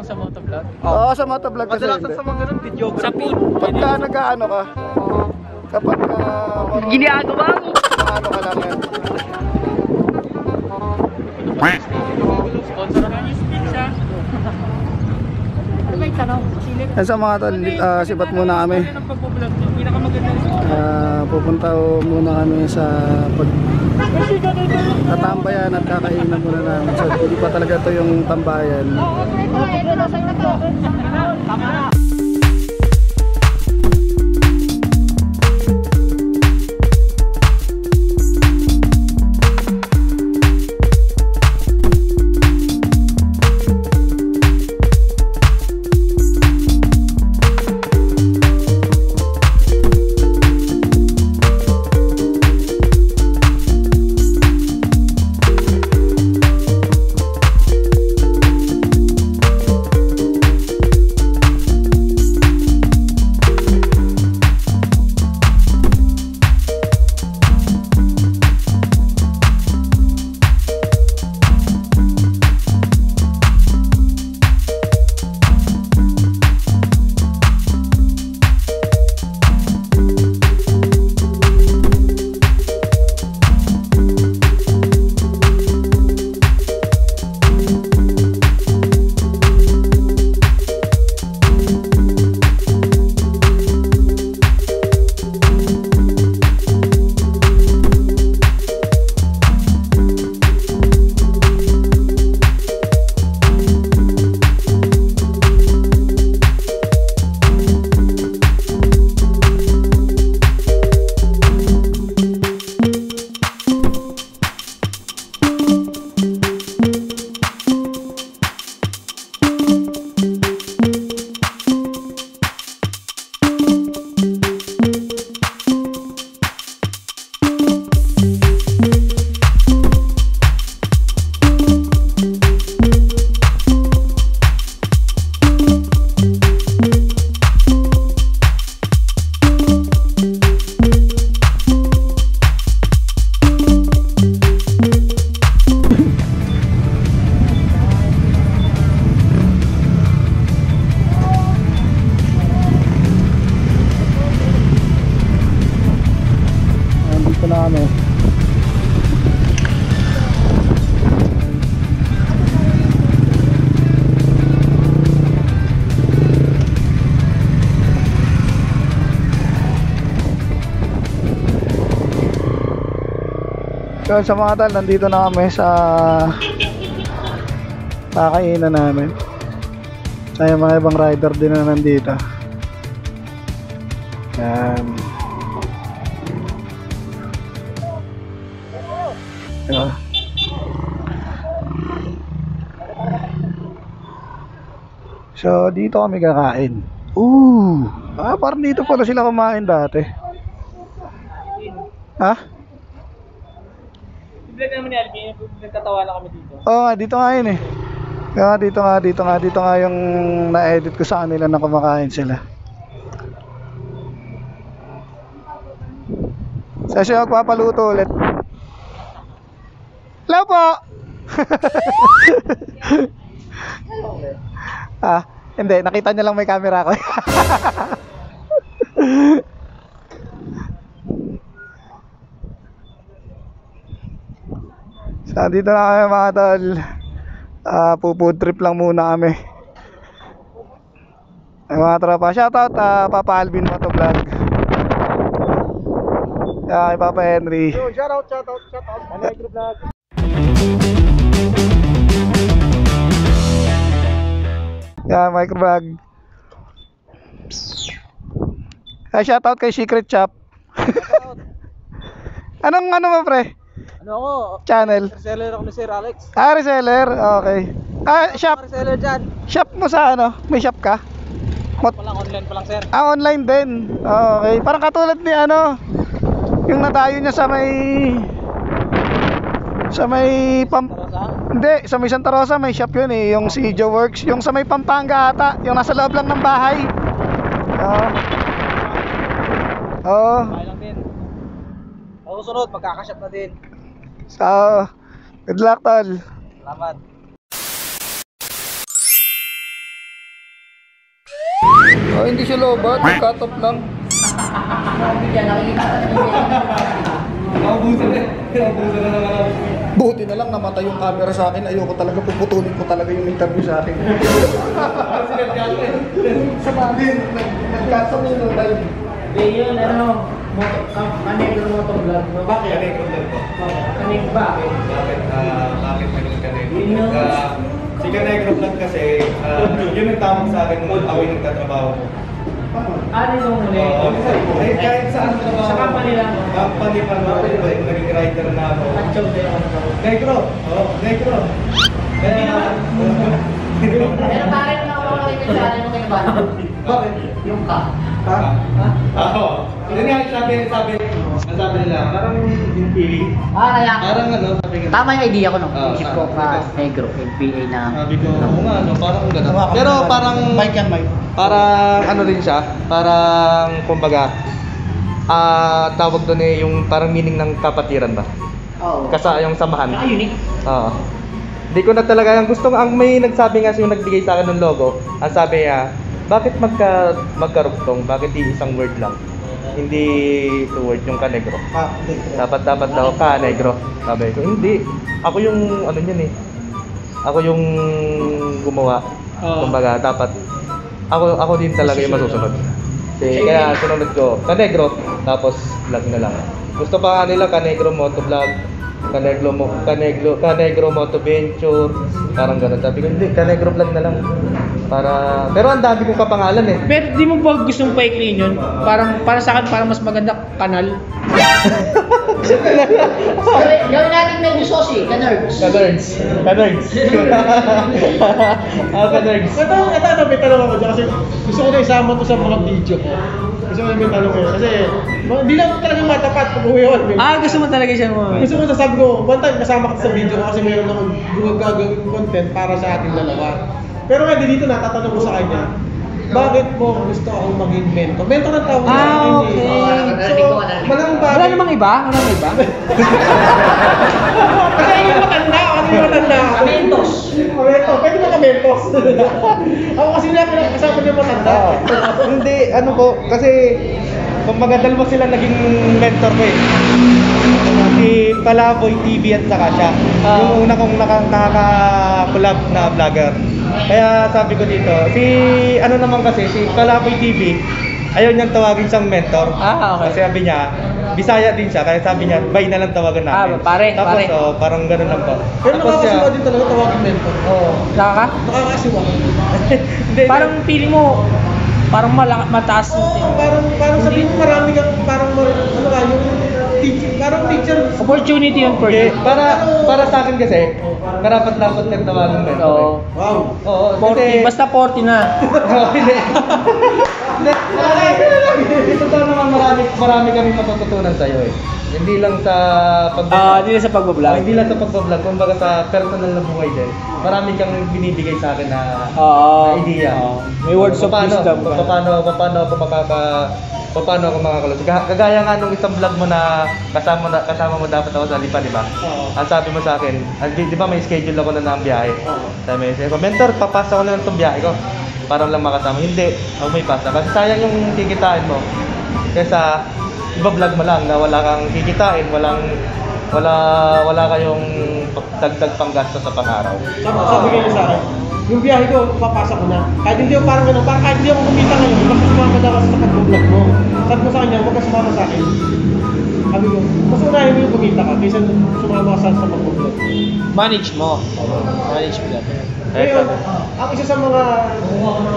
sa motovlog? Oo, sa motovlog kasi kadalasan sa mga ganun, videography. Sa pool. Pagka nag-ano ka, kapag Ginagawa mo. ano ka lang yan. Sponsor na yung speech ha. Ano ba yung tanong? Silip? Sa mga tol, sibat muna kami. Ano ang pagpo-vlog nyo? Pinakamaganda yung Pupunta muna kami sa tatambayan at kakainan muna namin. So hindi pa talaga ito yung tambayan. So sa mga tal, nandito na kami sa kakainan namin. Sa mga ibang rider din na nandito. Yan. Yan. So dito kami kakain. Parang dito pala sila kumain dati. Ha? Vlog naman ni Alvin, nagtatawa na kami dito. Oo nga, dito nga yun eh. Kaya dito nga yung na-edit ko sa kanila na kumakain sila. So siya magpapaluto ulit. Hello po! Hindi, nakita niya lang may camera ko. So dito na kami mga tol. Food trip lang muna kami. Ay mga tropa, shoutout Papa Alvin Motovlog. Kay Papa Henry. Shoutout. Micro vlog. Micro vlog. Shoutout kay Secret Shop. Anong mo pre? Ano ako? Channel. Reseller ako ni Sir Alex. Reseller, okay. Shop. Reseller dyan. Shop mo sa ano? May shop ka? Online pa lang sir. Online din. Okay. Parang katulad ni ano, yung natayo niya sa may hindi, sa may Santa Rosa may shop yun eh, yung si Joe Works, yung sa may Pampanga ata, yung nasa loob lang ng bahay. Bahay lang din. Ako sunod, magkakashop na din. So, good luck tol. Salamat. Oh, hindi siya lobat, cut off lang. Naubusan na. Naubusan na naman. Buti na lang namatay yung camera sa akin. Ayoko talaga, puputulin ko talaga yung interview sa akin. Sa bagay, nagkasama yung live. Hindi yun, kanegro motovlog. Bakit? Kanegro vlog po. Kanegro bakit? Bakit naging kanegro? Yun yung- Si Kanegro vlog kasi, yun ang tawag sa akin nung ako yung nagtatrabaho ko. Ano yung huli? Eh, kahit saan trabaho. Sa company lang. Company pa naman, naging writer na ako. At job din ako. Negro! Oo, negro! Kaya... Pero parang na ako nakikita sa akin nung kinabahan. Bakit? Yung ka. Ha? Oo. Yun nga, sabi nila, parang yung feeling. Kaya. Parang ano, sabi ko. Tama yung idea ko no. Oo, Isip ko negro, NPA na. Sabi ko, oo nga, no, parang gano'n. Pero parang... Mic yan, mic. Parang ano rin siya, parang kumbaga, tawag doon eh yung parang meaning ng kapatiran ba? Oo. Kasi yung samahan. Saka unique. Oo. Hindi ko na talaga, ang may nagsabi nga yung nagbigay sa akin ng logo, ang sabi niya, bakit magkarugtong? Bakit di isang word lang? Hindi two word yung kanegro. Dapat daw kanegro. Sabi ko, hindi. Ako yung ano niyan eh. Ako yung gumawa. Kumbaga, dapat ako din talaga yung masusunod. Kaya sunod ko, kanegro, tapos vlog na lang. Gusto pa nga nila kanegro motovlog, kanegro moto venture, parang gano'n. Sabi ko, hindi, kanegro vlog na lang. Pero ang dami kong kapangalan eh. Pero di mo ba gustong paikliin yun? Para sa akin, parang mas maganda kanal. Gawin natin medyo saucy, ka-nerds. Kanerds. Kanerds. Ito, may tanong ako dyan kasi gusto ko na isama to sa mga video ko. Gusto ko na may tanong ko kasi hindi lang talaga matapat pag uwi ako. Gusto mo talaga siya mo. Gusto ko na sabi ko, one time kasama ka sa video ko kasi mayroon akong gagawin content para sa ating dalawa. Pero nga dito natatanong ko sa kanya, bakit mo gusto akong maging mentor? Mentor ang tawag niya. Okay. So, malang bagay. Wala namang iba? Kasi yung matanda, Mentos. Pwede mo ka-mentos. Ako kasi kasama niya matanda. Hindi, ano ko, kasi kumbaga dalawa sila naging mentor ko eh. Si Palaboy TV at saka siya. Yung una kong nakaka-collab na vlogger. Kaya sabi ko dito, si ano naman kasi, si Palaboy TV, ayaw niyang tawagin siyang mentor. Okay. Kasi sabi niya, Bisaya din siya, kaya sabi niya, bye na lang tawagan namin. Pare. Tapos, parang gano'n lang po. Pero Tapos nakakasiwa din talaga tawagin mentor. Oo. Saka? Nakakasiwa. Hindi, Parang feeling mo, parang mataas yung Parang sabihin mo marami kang ano ka, yung teacher, parang teacher. opportunity yun for Hindi, you. para sa akin kasi, karapat-dapat nang tawagan mentor. Oo. Wow. Oo, 40, basta 40 na. Hindi. Totoo naman marami kami matututunan sa iyo eh. Hindi lang sa Hindi na sa pagbablog. Hindi lang sa pagbablog, kumbaga sa personal na buhay din. Marami kang binibigay sa akin na idea. May words of wisdom. Paano ako makakalus. Kagaya nga nung isang vlog mo na kasama mo dapat ako sa Lipa, di ba? Ang sabi mo sa akin, di ba may schedule ako na ng biyahe? Sabi ko, mentor, papasa ko na lang itong biyahe ko. Para lang makasama. Hindi, huwag may pasa. Kasi sayang yung kikitain mo. Kesa iba vlog mo lang na wala kang kikitain, wala kayong dagdag pang gasto sa pang-araw. Sabi kayo sa akin, yung biyahe ko, papasa ko na. Kahit hindi ako parang gano'n, kahit hindi ako kumita ngayon, basta sumama na ako sa pag-vlog mo. Sabi ko sa kanya, huwag ka sumama sa akin. Sabi ko, mas unahin mo yung kumita ka, kaysa sumama ka sa pag-vlog. Manage mo. Manage mo lang. Ngayon, ang isa sa mga,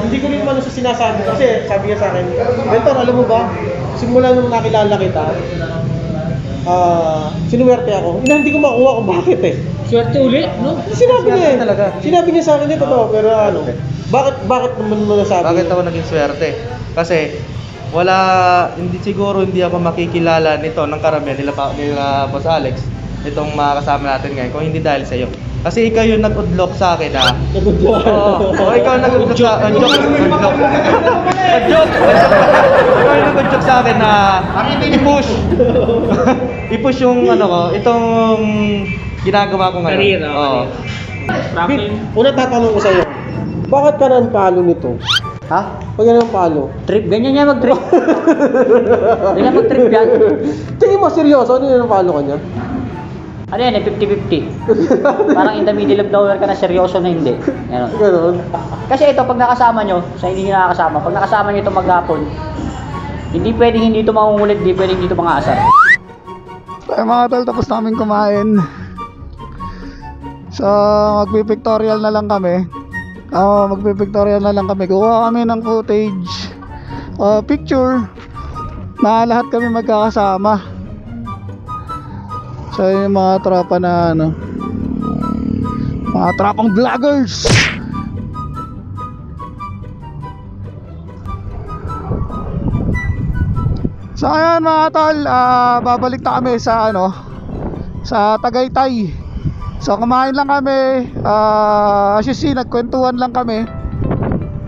hindi ko rin man sa sinasabi, kasi sabi niya sa akin, mentor, alam mo ba, simula nung nakilala kita, sinuwerte ako. Hindi ko makuha kung bakit eh. Swerte uli, no? Sinabi niya eh. Talaga. Sinabi niya sa akin, totoo, pero ano, bakit naman mo nasabi? Bakit ako naging swerte? Kasi hindi ako makikilala nito ng karamihan nila Boss Alex, itong mga kasama natin ngayon, kung hindi dahil sa iyo. Kasi ikaw yung nag-udlock sa akin na Oo, ikaw nag-udlock sa akin. Ikaw yung nag-udlock sa akin na i-push yung ano ko, itong ginagawa ko ngayon. Career, Oo. Una tatanong ko sa iyo, bakit ka na-unfollow nito? Ha? Pag yan ang palo. Trip, ganyan yan mag-trip. Ganyan mag-trip yan. Tingin mo, seryoso? Ano yan ang palo kanya? Ano yan eh, 50-50. Parang in the middle of nowhere ka na seryoso na hindi. Ganon. Ganon. Kasi ito, pag nakasama nyo, sa hindi nyo nakakasama, pag nakasama nyo ito maghapon, hindi pwedeng hindi ito mangungulit, hindi pwedeng hindi ito mga asar. Ay mga tol, tapos namin kumain. So, magpipictorial na lang kami. Magpipictorial na lang kami. Kuha kami ng footage, picture, na lahat kami magkakasama. So, yung mga tropa na ano, mga tropang vloggers. So ayan mga tol, babalik na kami sa ano, sa Tagaytay. So kumain lang kami, as you see, nagkwentuhan lang kami,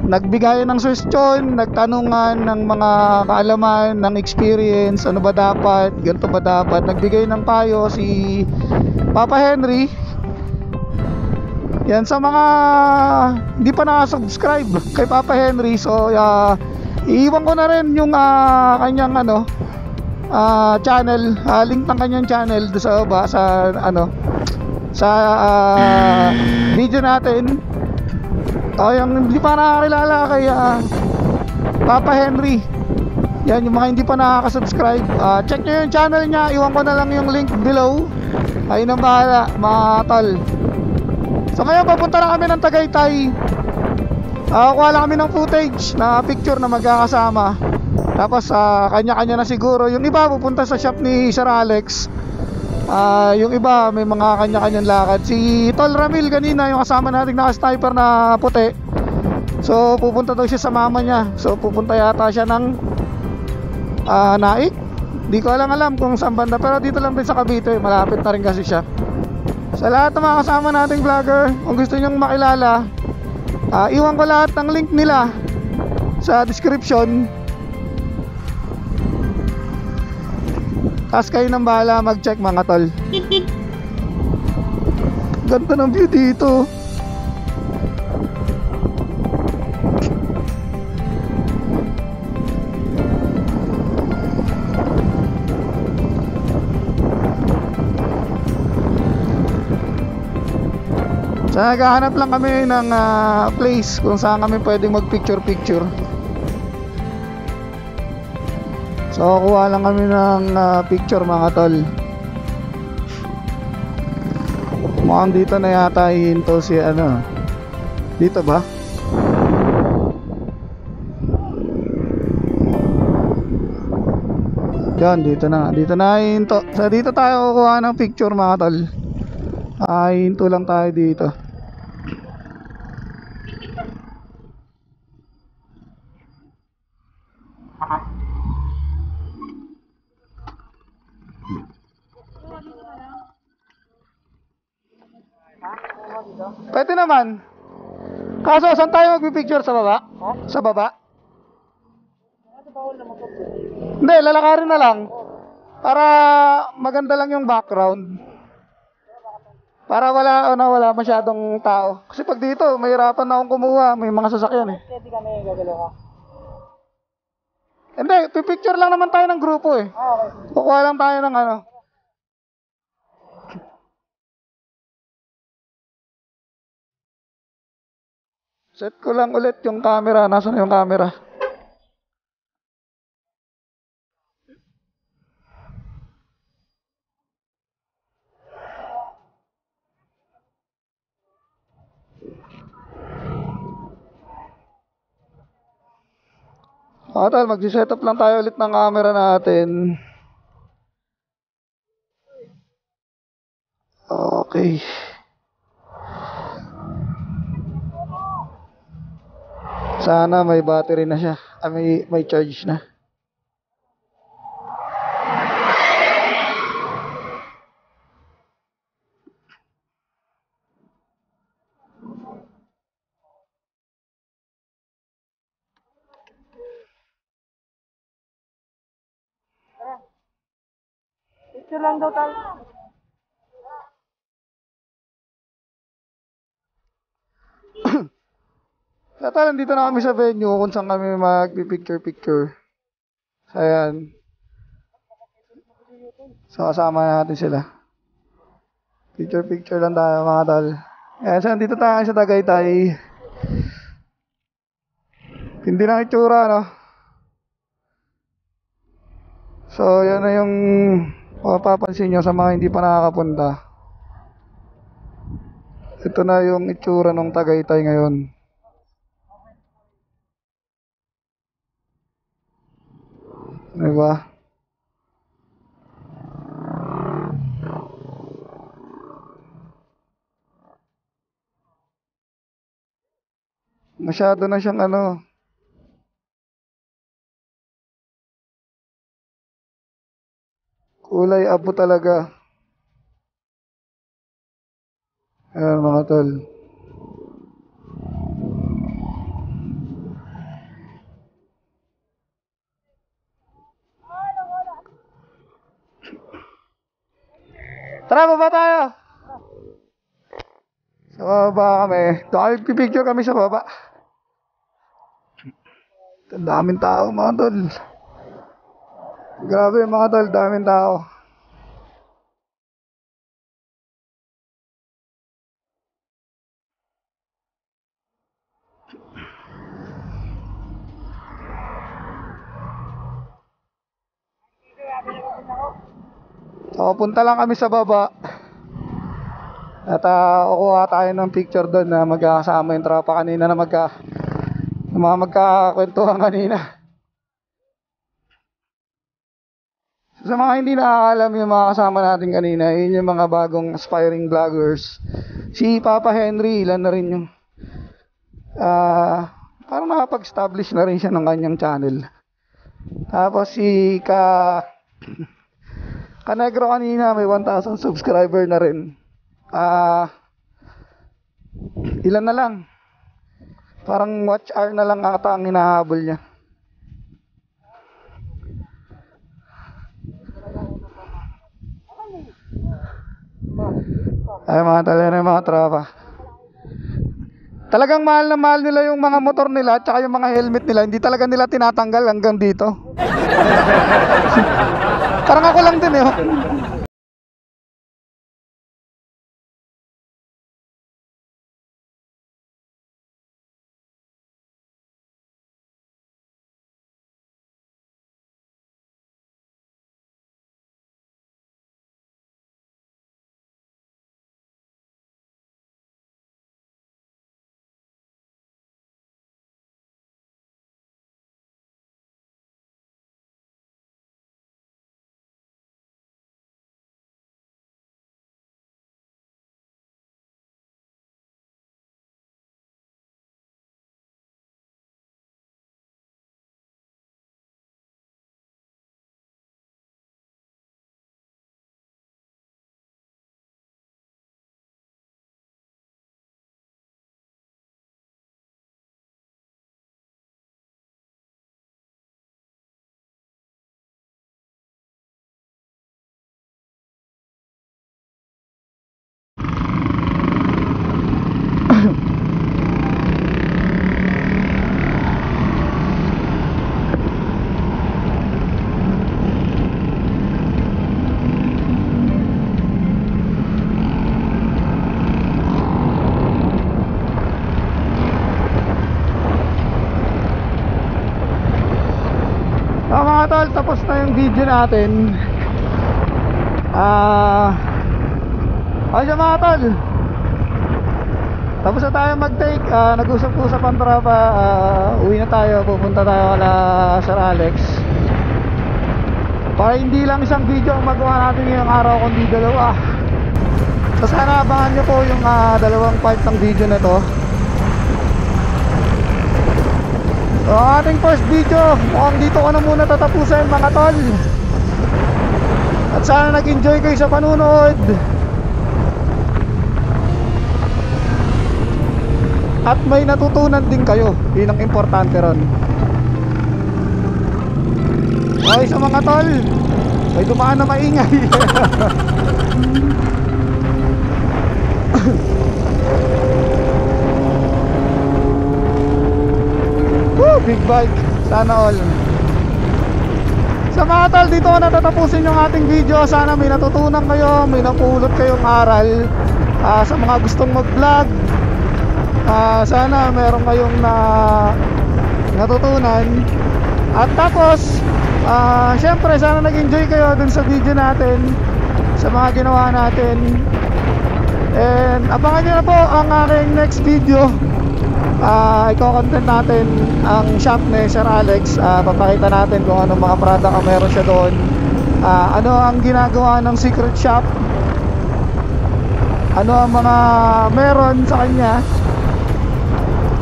nagbigayan ng suggestion, nagtanungan ng mga kaalaman, ng experience, ano ba dapat, ganito ba dapat. Nagbigay ng payo si Papa Henry. Yan, sa mga hindi pa nakasubscribe kay Papa Henry, so iiwan ko na rin yung kanyang ano, channel, link ng kanyang channel doon sa baba, sa ano, sa video natin. Yung hindi pa nakakilala kay Papa Henry, yan, yung mga hindi pa nakaka-subscribe, check nyo yung channel niya. Iwan ko na lang yung link below. Ayun ang bahala mga tol. So ngayon papunta na kami ng Tagaytay. Kuha lang kami ng footage na picture na magkakasama. Tapos kanya-kanya na siguro. Yung iba pupunta sa shop ni Sir Alex, yung iba may mga kanya-kanyang lakad. Si Tol Ramil kanina, yung kasama nating naka-sniper na puti, so pupunta daw siya sa mama niya. So pupunta yata siya ng Naik. Di ko alam kung saan banda, pero dito lang din sa Cavite, malapit na rin kasi siya. Sa lahat ng mga kasama nating vlogger, kung gusto nyong makilala, iwan ko lahat ng link nila sa description. Tapos kayo nang bahala mag-check mga tol. Ganda ng view dito. So naghahanap lang kami ng place kung saan kami pwedeng mag-picture-picture. So kuha lang kami ng picture mga tol. Mukhang dito na yata hihinto si ano. Dito ba? Yan, dito na hihinto. So dito tayo kukuha ng picture mga tol. Hihinto lang tayo dito. Pwede naman. Kaso saan tayo magpipicture, sa baba? Sa baba? Hindi, lalakarin na lang. Para maganda lang yung background. Para wala masyadong tao. Kasi pag dito, mahirapan na akong kumuha. May mga sasakyan eh. Pwede kami gagalaw ka. Hindi, pipicture lang naman tayo ng grupo eh. Okay. Kukuha lang tayo ng ano. Set ko lang ulit yung camera. Nasaan yung camera? Tol, mag-set up lang tayo ulit ng camera natin. Okay. Sana may battery na siya. May charge na. Picture lang daw tayo. Tara, nandito na kami sa venue kung saan kami mag-picture-picture. Ayan. So, kasama natin sila. Picture-picture lang tayo mga tol. Ayan, so nandito tayo sa Tagaytay. Hindi lang itsura, no? So, yan na yung mapapansin nyo sa mga hindi pa nakakapunta. Ito na yung itsura ng Tagaytay ngayon. Diba? Masyado na siyang ano. Kulay abo talaga. Ayan mga tol. Tara, baba tayo. Sa baba kami. Pipicture kami sa baba. Ang daming tao mga tol. Grabe mga tol, daming tao. So, punta lang kami sa baba. At kukuha tayo ng picture doon na magkakasama yung tropa kanina na mga magkakakwentuhan kanina. Sa mga hindi nakakalam yung mga kasama natin kanina, yun yung mga bagong aspiring vloggers. Si Papa Henry, ilan na rin yung parang nakapag-establish na rin siya ng kanyang channel. Tapos si Kanegro kanina may 1,000 subscriber na rin. Ilan na lang? Parang watch hour na lang ata ang hinahabol niya. Ay mga talaga ng mga tropa. Talagang mahal na mahal nila yung mga motor nila at saka yung mga helmet nila. Hindi talaga nila tinatanggal hanggang dito. Parang ako lang din eh. Mga tol, tapos na yung video natin. Ayun mga tol, tapos na tayo mag-take. Nag-usap-usap ang tropa. Uwi na tayo, pupunta tayo kala Sir Alex. Para hindi lang isang video ang magawa natin ngayong araw, kundi dalawa. So sana abangan nyo po yung dalawang part ng video na to. So ating first video, mukhang dito ko na muna tatapusin mga tol. At sana nag-enjoy kayo sa panunood. At may natutunan din kayo. Yun ang importante ron. Okay sa mga tol, may dumaan na maingay. big bike. Sana all. Sa mga tol, dito ko natatapusin yung ating video. Sana may natutunan kayo, may napulot kayong aral. Sa mga gustong mag-vlog, sana meron kayong natutunan. At tapos, syempre sana nag-enjoy kayo dun sa video natin, sa mga ginawa natin. And abangan nyo na po ang aking next video. Iko-content natin ang shop ni Sir Alex. Papakita natin kung anong mga product ang meron siya doon, ano ang ginagawa ng secret shop, ano ang mga meron sa kanya.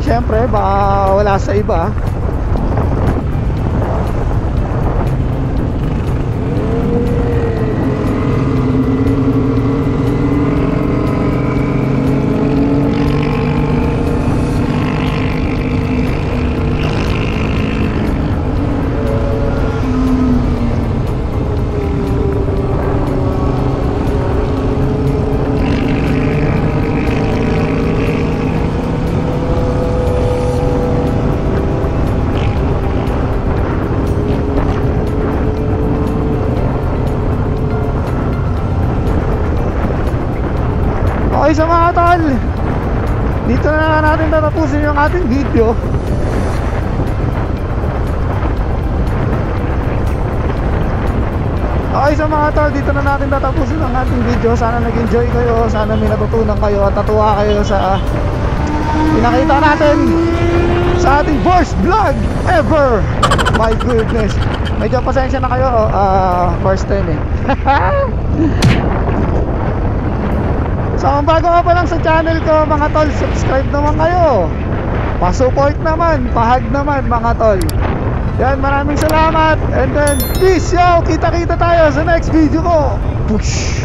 Syempre baka wala sa iba. Okay sa mga tol, dito na natin tatapusin yung ating video. Okay sa mga tol, dito na natin tatapusin ang ating video. Sana nag-enjoy kayo, sana may natutunan kayo at natuwa kayo sa pinakita natin sa ating first vlog ever. My goodness, medyo pasensya na kayo, first time eh. So kung bago ka pa lang sa channel ko mga tol, subscribe naman kayo, pa-support naman, pahag naman mga tol. Yan, maraming salamat. And then peace out, kita-kita tayo sa next video ko. Push.